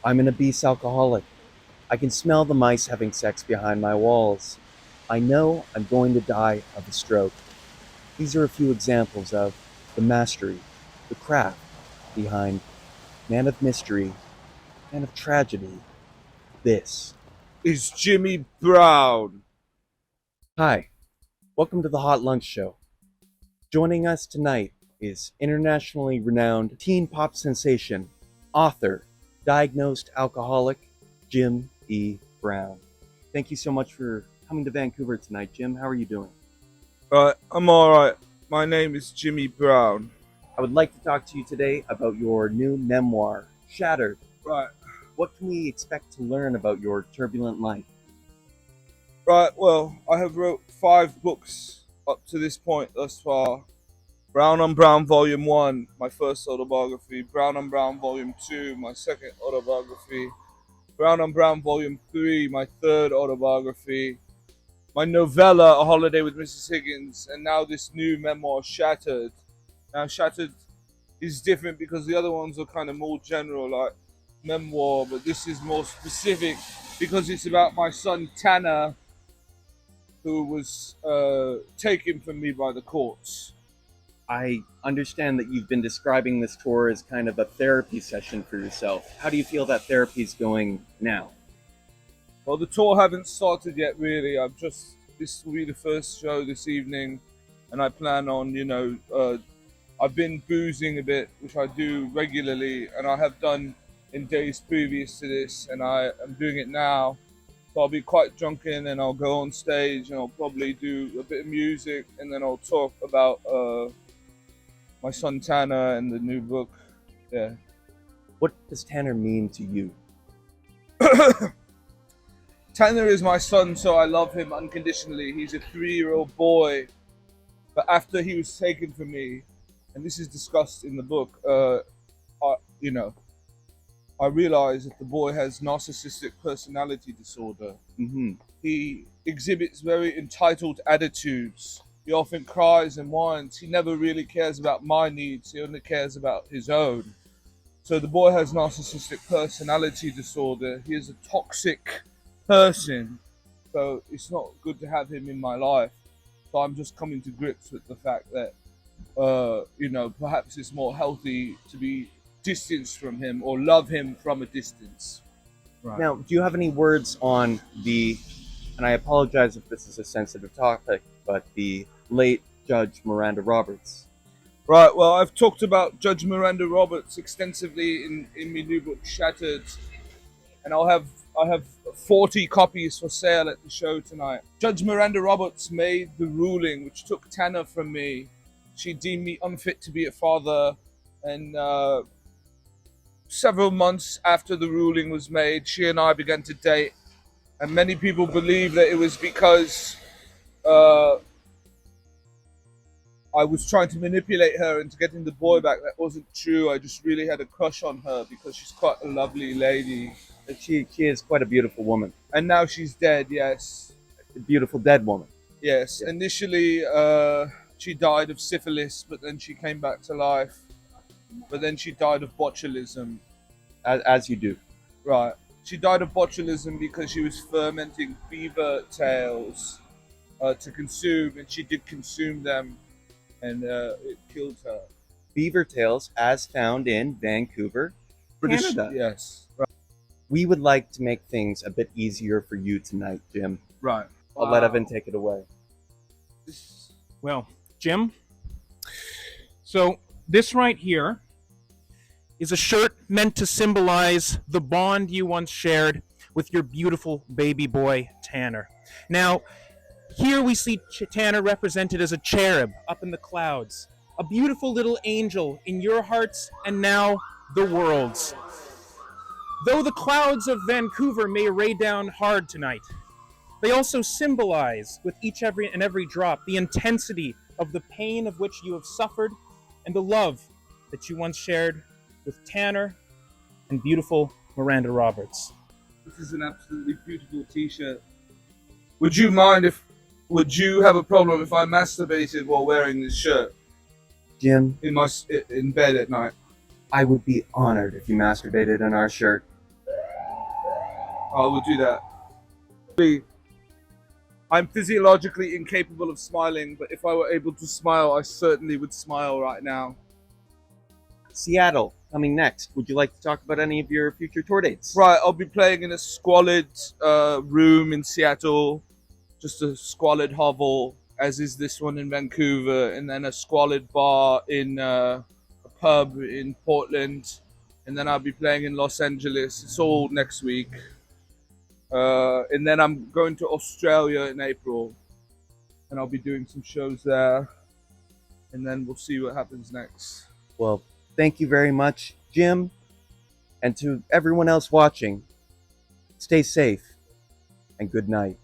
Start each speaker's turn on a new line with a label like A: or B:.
A: I'm an obese alcoholic. I can smell the mice having sex behind my walls. I know I'm going to die of a stroke. These are a few examples of the mastery, the craft behind Man of Mystery, Man of Tragedy. This.
B: Is Jimmy Brown.
A: Hi, welcome to the Hot Lunch Show. Joining us tonight is internationally renowned teen pop sensation, author, diagnosed alcoholic, Jim E. Brown. Thank you so much for coming to Vancouver tonight, Jim. How are you doing?
B: Right, I'm alright. My name is Jimmy Brown.
A: I would like to talk to you today about your new memoir, Shattered.
B: Right,
A: What can we expect to learn about your turbulent life?
B: well, I have wrote 5 books up to this point thus far. Brown on Brown Volume 1, my first autobiography. Brown on Brown Volume 2, my second autobiography. Brown on Brown Volume 3, my third autobiography. My novella, A Holiday with Mrs. Higgins, and now this new memoir, Shattered. Now, Shattered is different because the other ones are kind of more general, like memoir, but this is more specific because it's about my son Tanner, who was taken from me by the courts.
A: I understand that you've been describing this tour as kind of a therapy session for yourself. How do you feel that therapy is going now?
B: Well, the tour haven't started yet, really. This will be the first show this evening, and I plan on, I've been boozing a bit, which I do regularly, and I have done in days previous to this, and I am doing it now. So I'll be quite drunken, and I'll go on stage, and I'll probably do a bit of music, and then I'll talk about my son Tanner and the new book. Yeah.
A: What does Tanner mean to you?
B: Tanner is my son, so I love him unconditionally. He's a 3-year-old boy, but after he was taken from me, and this is discussed in the book, I, you know, I realized that the boy has narcissistic personality disorder.
A: Mm-hmm.
B: He exhibits very entitled attitudes. He often cries and whines. He never really cares about my needs. He only cares about his own. So the boy has narcissistic personality disorder. He is a toxic person. So it's not good to have him in my life. So I'm just coming to grips with the fact that, perhaps it's more healthy to be distanced from him or love him from a distance. Right.
A: Now, do you have any words on and I apologize if this is a sensitive topic, but the late Judge Miranda Roberts?
B: Right. Well, I've talked about Judge Miranda Roberts extensively in my new book Shattered, and I have 40 copies for sale at the show tonight. Judge Miranda Roberts made the ruling which took Tanner from me. She deemed me unfit to be a father, and several months after the ruling was made, she and I began to date, and many people believe that it was because I was trying to manipulate her into getting the boy back. That wasn't true. I just really had a crush on her because she's quite a lovely lady.
A: She is quite a beautiful woman.
B: And now she's dead, yes.
A: A beautiful dead woman.
B: Yes.
A: Yeah.
B: Initially, she died of syphilis, but then she came back to life. But then she died of botulism.
A: As you do.
B: Right. She died of botulism because she was fermenting beaver tails to consume, and she did consume them, and it killed her.
A: Beaver tails, as found in Vancouver, Canada.
B: Yes. Right.
A: We would like to make things a bit easier for you tonight, Jim.
B: Right.
A: I'll let Evan take it away.
C: Well, Jim, so this right here is a shirt meant to symbolize the bond you once shared with your beautiful baby boy, Tanner. Now, here we see Tanner represented as a cherub up in the clouds, a beautiful little angel in your hearts and now the world's. Though the clouds of Vancouver may rain down hard tonight, they also symbolize, with every drop, the intensity of the pain of which you have suffered and the love that you once shared with Tanner and beautiful Miranda Roberts.
B: This is an absolutely beautiful T-shirt. Would you have a problem if I masturbated while wearing this shirt
A: Jim,
B: in bed at night?
A: I would be honored if you masturbated in our shirt.
B: I will do that. I'm physiologically incapable of smiling, but if I were able to smile, I certainly would smile right now.
A: Seattle, coming next. Would you like to talk about any of your future tour dates?
B: Right, I'll be playing in a squalid room in Seattle, just a squalid hovel, as is this one in Vancouver, and then a squalid bar in a pub in Portland, and then I'll be playing in Los Angeles. It's all next week. And then I'm going to Australia in April, and I'll be doing some shows there, and then we'll see what happens next.
A: Well, thank you very much, Jim. And to everyone else watching, stay safe and good night.